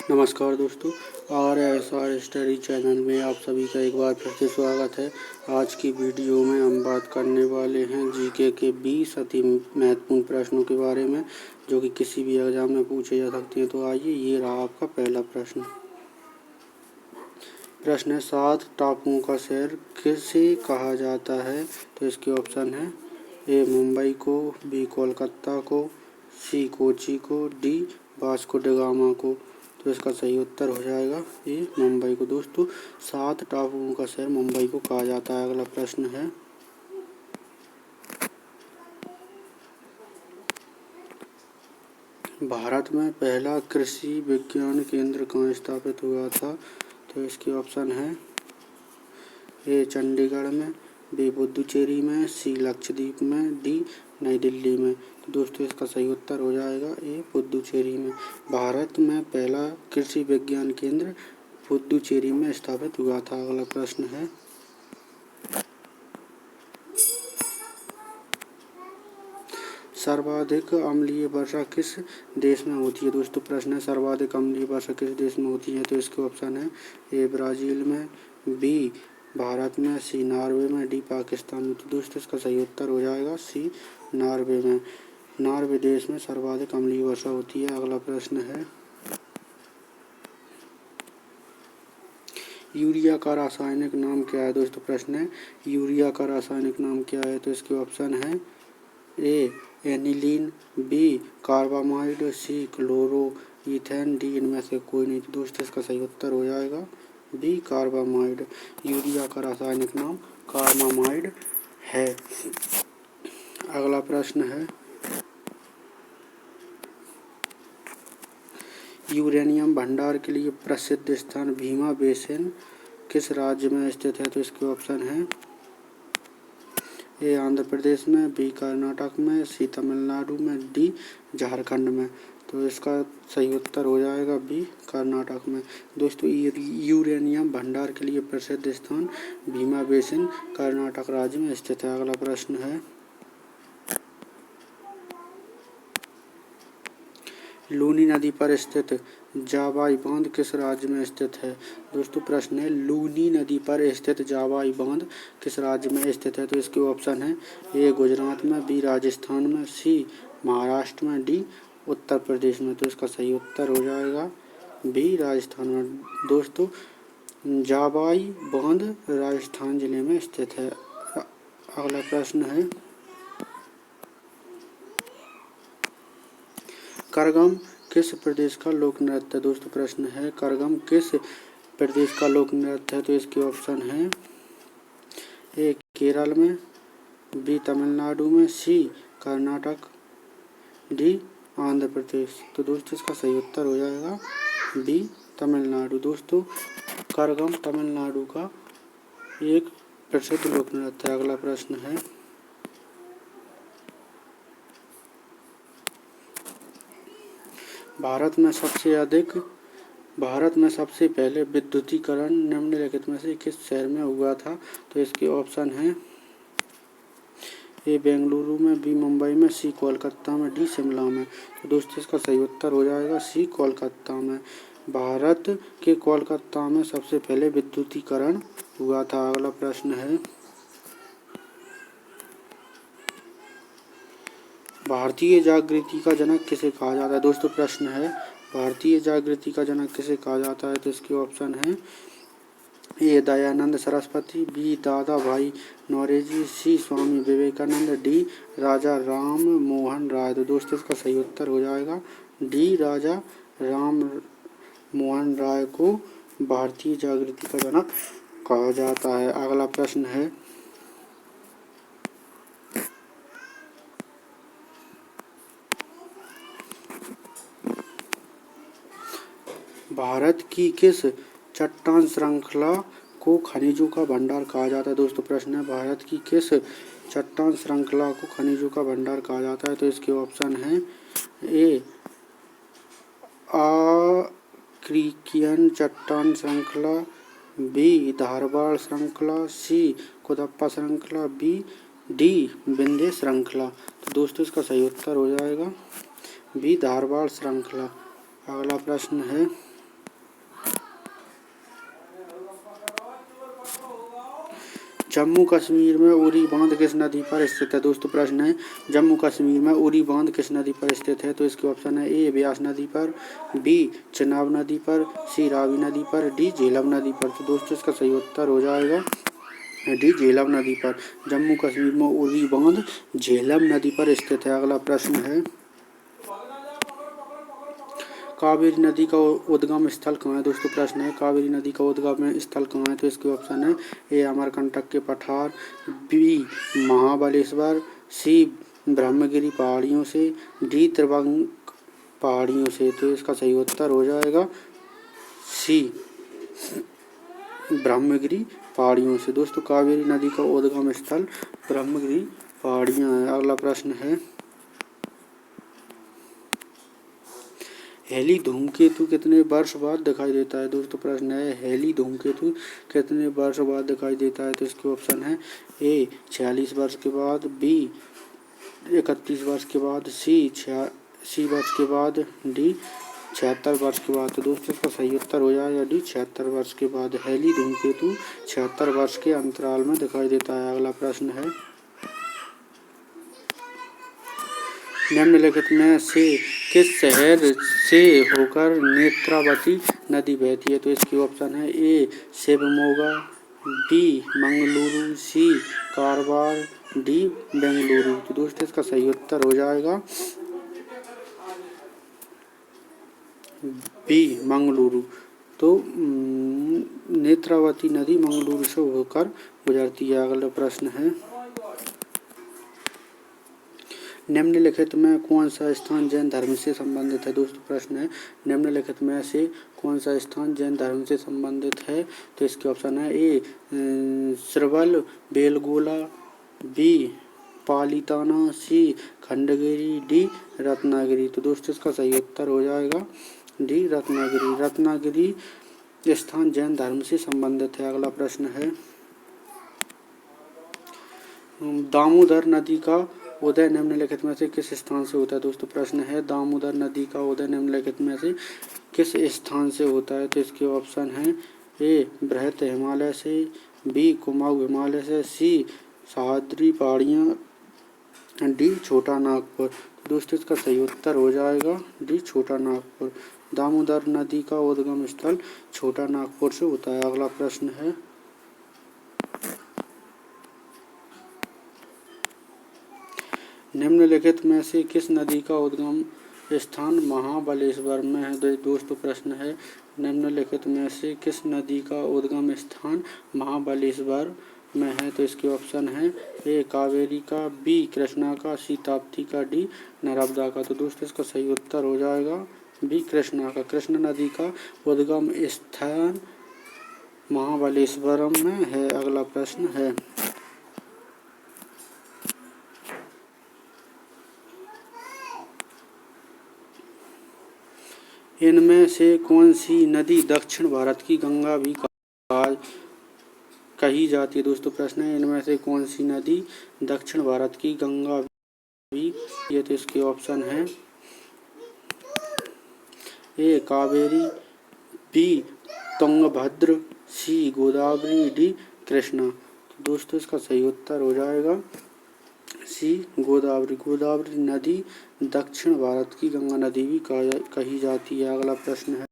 नमस्कार दोस्तों, RSR study channel में आप सभी का एक बार फिर से स्वागत है। आज की वीडियो में हम बात करने वाले हैं जीके के 20 अति महत्वपूर्ण प्रश्नों के बारे में, जो कि किसी भी एग्जाम में पूछे जा सकते हैं। तो आइए, ये रहा आपका पहला प्रश्न। प्रश्न है, 7 टापुओं का शहर किसे कहा जाता है? तो इसके ऑप्शन है ए मुंबई को, बी कोलकाता को, सी कोची को, डी वास्को ड गामा को। तो इसका सही उत्तर हो जाएगा ए मुंबई को। दोस्तों, 7 टापुओं का शहर मुंबई को कहा जाता है। अगला प्रश्न है, भारत में पहला कृषि विज्ञान केंद्र कहाँ स्थापित हुआ था? तो इसके ऑप्शन है ए चंडीगढ़ में, बी पुदुचेरी में, सी लक्षद्वीप में, डी नई दिल्ली में। तो दोस्तों, इसका सही उत्तर हो जाएगा ए पुदुचेरी में। भारत में पहला कृषि विज्ञान केंद्र पुदुचेरी में स्थापित हुआ था। अगला प्रश्न है, सर्वाधिक अम्लीय वर्षा किस देश में होती है? दोस्तों, प्रश्न है, सर्वाधिक अम्लीय वर्षा किस देश में होती है? तो इसके ऑप्शन है ए ब्राज़ील में, बी भारत में, सी नॉर्वे में, डी पाकिस्तान में। तो दोस्तों, इसका सही उत्तर हो जाएगा सी नॉर्वे में। नॉर्वे देश में सर्वाधिक अम्लीय वर्षा होती है। अगला प्रश्न है, यूरिया का रासायनिक नाम क्या है? दोस्तों, प्रश्न है, यूरिया का रासायनिक नाम क्या है? तो इसके ऑप्शन है ए एनिलीन, बी कार्बामाइड, सी क्लोरो इथेन, डी इनमें से कोई नहीं। तो दोस्तों, इसका सही उत्तर हो जाएगा बी कार्बामाइड। यूरिया का रासायनिक नाम कार्बामाइड है। अगला प्रश्न है, यूरेनियम भंडार के लिए प्रसिद्ध स्थान भीमा बेसिन किस राज्य में स्थित है? तो इसके ऑप्शन है ए आंध्र प्रदेश में, बी कर्नाटक में, सी तमिलनाडु में, डी झारखंड में। तो इसका सही उत्तर हो जाएगा बी कर्नाटक में। दोस्तों, यूरेनियम भंडार के लिए प्रसिद्ध स्थान भीमा बेसिन कर्नाटक राज्य में स्थित है। अगला प्रश्न है, लूनी नदी पर स्थित जावाई बांध किस राज्य में स्थित है? दोस्तों, प्रश्न है, लूनी नदी पर स्थित जावाई बांध किस राज्य में स्थित है? तो इसके ऑप्शन है ए गुजरात में, बी राजस्थान में, सी महाराष्ट्र में, डी उत्तर प्रदेश में। तो इसका सही उत्तर हो जाएगा बी राजस्थान में। दोस्तों, जावाई बांध राजस्थान जिले में स्थित है। अगला प्रश्न है, करगम किस प्रदेश का लोक नृत्य है? दोस्तों, प्रश्न है, करगम किस प्रदेश का लोक नृत्य है? तो इसके ऑप्शन है ए केरल में, बी तमिलनाडु में, सी कर्नाटक, डी आंध्र प्रदेश। तो दोस्तों, इसका सही उत्तर हो जाएगा बी तमिलनाडु। दोस्तों, करगम तमिलनाडु का एक प्रसिद्ध लोक नृत्य है। अगला प्रश्न है, भारत में सबसे पहले विद्युतीकरण निम्नलिखित में से किस शहर में हुआ था? तो इसके ऑप्शन हैं ए बेंगलुरु में, बी मुंबई में, सी कोलकाता में, डी शिमला में। तो दोस्तों, इसका सही उत्तर हो जाएगा सी कोलकाता में। भारत के कोलकाता में सबसे पहले विद्युतीकरण हुआ था। अगला प्रश्न है, भारतीय जागृति का जनक किसे कहा जाता है? दोस्तों, प्रश्न है, भारतीय जागृति का जनक किसे कहा जाता है? तो इसके ऑप्शन है ए दयानंद सरस्वती, बी दादा भाई नौरोजी, सी स्वामी विवेकानंद, डी राजा राम मोहन राय। तो दोस्तों, इसका सही उत्तर हो जाएगा डी राजा राम मोहन राय को भारतीय जागृति का जनक कहा जाता है। अगला प्रश्न है, भारत की किस चट्टान श्रृंखला को खनिजों का भंडार कहा जाता है? दोस्तों, प्रश्न है, भारत की किस चट्टान श्रृंखला को खनिजों का भंडार कहा जाता है? तो इसके ऑप्शन हैं ए आर्कियन चट्टान श्रृंखला, बी धारवाड़ श्रृंखला, सी कुदप्पा श्रृंखला, डी विंध्य श्रृंखला। तो दोस्तों, इसका सही उत्तर हो जाएगा बी धारवाड़ श्रृंखला। अगला प्रश्न है, जम्मू कश्मीर में उरी बांध किस नदी पर स्थित है? दोस्तों प्रश्न है जम्मू कश्मीर में उरी बांध किस नदी पर स्थित है? तो इसके ऑप्शन है ए ब्यास नदी पर, बी चेनाब नदी पर, सी रावी नदी पर, डी झेलम नदी पर। तो दोस्तों इसका सही उत्तर हो जाएगा डी झेलम नदी पर। जम्मू कश्मीर में उरी बांध झेलम नदी पर स्थित है। अगला प्रश्न है कावेरी नदी का उद्गम स्थल कहाँ है? दोस्तों प्रश्न है कावेरी नदी का उद्गम स्थल कहाँ है? तो इसके ऑप्शन है ए अमरकंटक के पठार, बी महाबलेश्वर, सी ब्रह्मगिरी पहाड़ियों से, डी त्रिभंग पहाड़ियों से। तो इसका सही उत्तर हो जाएगा सी ब्रह्मगिरी पहाड़ियों से। दोस्तों कावेरी नदी का उद्गम स्थल ब्रह्मगिरी पहाड़ियाँ है। अगला प्रश्न है हेली धूमकेतु कितने वर्ष बाद दिखाई देता है? दोस्तों प्रश्न है हेली धूमकेतु कितने वर्ष बाद दिखाई देता है? तो इसके ऑप्शन है ए 46 वर्ष के बाद, बी 31 वर्ष के बाद, सी वर्ष के बाद, डी 76 वर्ष के बाद। तो दोस्तों इसका सही उत्तर हो जाएगा डी 76 वर्ष के बाद। हेली धूमकेतु 76 वर्ष के अंतराल में दिखाई देता है। अगला प्रश्न है निम्नलिखित में से किस शहर से होकर नेत्रावती नदी बहती है? तो इसकी ऑप्शन है ए शिवमोगा, बी मंगलुरु, सी कारवार, डी बेंगलुरु। तो दोस्तों इसका सही उत्तर हो जाएगा बी मंगलुरु। तो नेत्रावती नदी मंगलुरु से होकर गुजरती है। अगला प्रश्न है निम्नलिखित में कौन सा स्थान जैन धर्म से संबंधित है? दोस्तों प्रश्न है निम्नलिखित में से कौन सा स्थान जैन धर्म से संबंधित है? तो इसके ऑप्शन है ए श्रवल बेलगोला, बी पालीताना, सी खंडगिरी, डी रत्नागिरी। तो दोस्तों इसका सही उत्तर हो जाएगा डी रत्नागिरी। रत्नागिरी स्थान जैन धर्म से संबंधित है। अगला प्रश्न है दामोदर नदी का उदय निम्नलिखित में से किस स्थान से होता है? दोस्तों प्रश्न है दामोदर नदी का उदय निम्नलिखित में से किस स्थान से होता है? तो इसके ऑप्शन है ए बृहत हिमालय से, बी कुमाऊं हिमालय से, सी सह्याद्री पहाड़ियाँ, डी छोटा नागपुर। दोस्तों इसका सही उत्तर हो जाएगा डी छोटा नागपुर। दामोदर नदी का उद्गम स्थल छोटा नागपुर से होता है। अगला प्रश्न है निम्नलिखित में से किस नदी का उद्गम स्थान महाबलेश्वर में है? दोस्तों प्रश्न है निम्नलिखित में से किस नदी का उद्गम स्थान महाबलेश्वर में है? तो इसके ऑप्शन है ए कावेरी का, बी कृष्णा का, सी ताप्ती का, डी नर्मदा का। तो दोस्तों इसका सही उत्तर हो जाएगा बी कृष्णा का। कृष्णा नदी का उद्गम स्थान महाबलेश्वरम में है। अगला प्रश्न है इनमें से कौन सी नदी दक्षिण भारत की गंगा भी कही जाती है? दोस्तों प्रश्न है इनमें से कौन सी नदी दक्षिण भारत की गंगा भी? ये तो इसके ऑप्शन है ए कावेरी, बी तुंगभद्र, सी गोदावरी, डी कृष्णा। तो दोस्तों इसका सही उत्तर हो जाएगा सी गोदावरी। गोदावरी नदी दक्षिण भारत की गंगा नदी भी कही जाती है। अगला प्रश्न है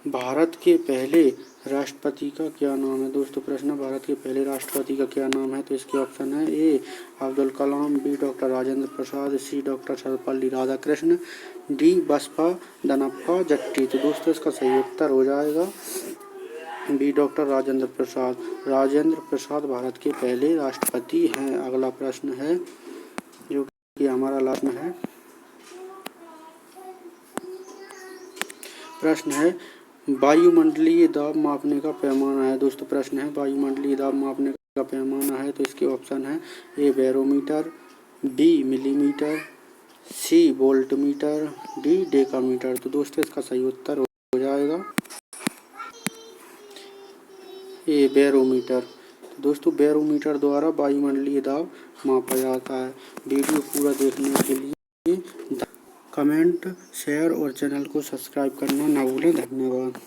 भारत के पहले राष्ट्रपति का क्या नाम है? दोस्तों प्रश्न भारत के पहले राष्ट्रपति का क्या नाम है? तो इसके ऑप्शन है ए अब्दुल कलाम, बी डॉक्टर राजेंद्र प्रसाद, सी डॉक्टर सर्वपल्ली राधाकृष्ण, डी बसपा दनप्पा जट्टी। तो दोस्तों इसका सही उत्तर हो जाएगा बी डॉक्टर राजेंद्र प्रसाद। राजेंद्र प्रसाद भारत के पहले राष्ट्रपति हैं। अगला प्रश्न है जो कि हमारा लास्ट में है प्रश्न है वायुमंडलीय दाब मापने का पैमाना है। दोस्तों प्रश्न है वायुमंडलीय दाब मापने का पैमाना है। तो इसके ऑप्शन है ए बैरोमीटर, बी मिलीमीटर, सी वोल्टमीटर, डी डेकामीटर। तो दोस्तों इसका सही उत्तर हो जाएगा ए बैरोमीटर। तो दोस्तों बैरोमीटर द्वारा वायुमंडलीय दाब मापा जाता है। वीडियो पूरा देखने के लिए कमेंट, शेयर और चैनल को सब्सक्राइब करना ना भूलें। धन्यवाद।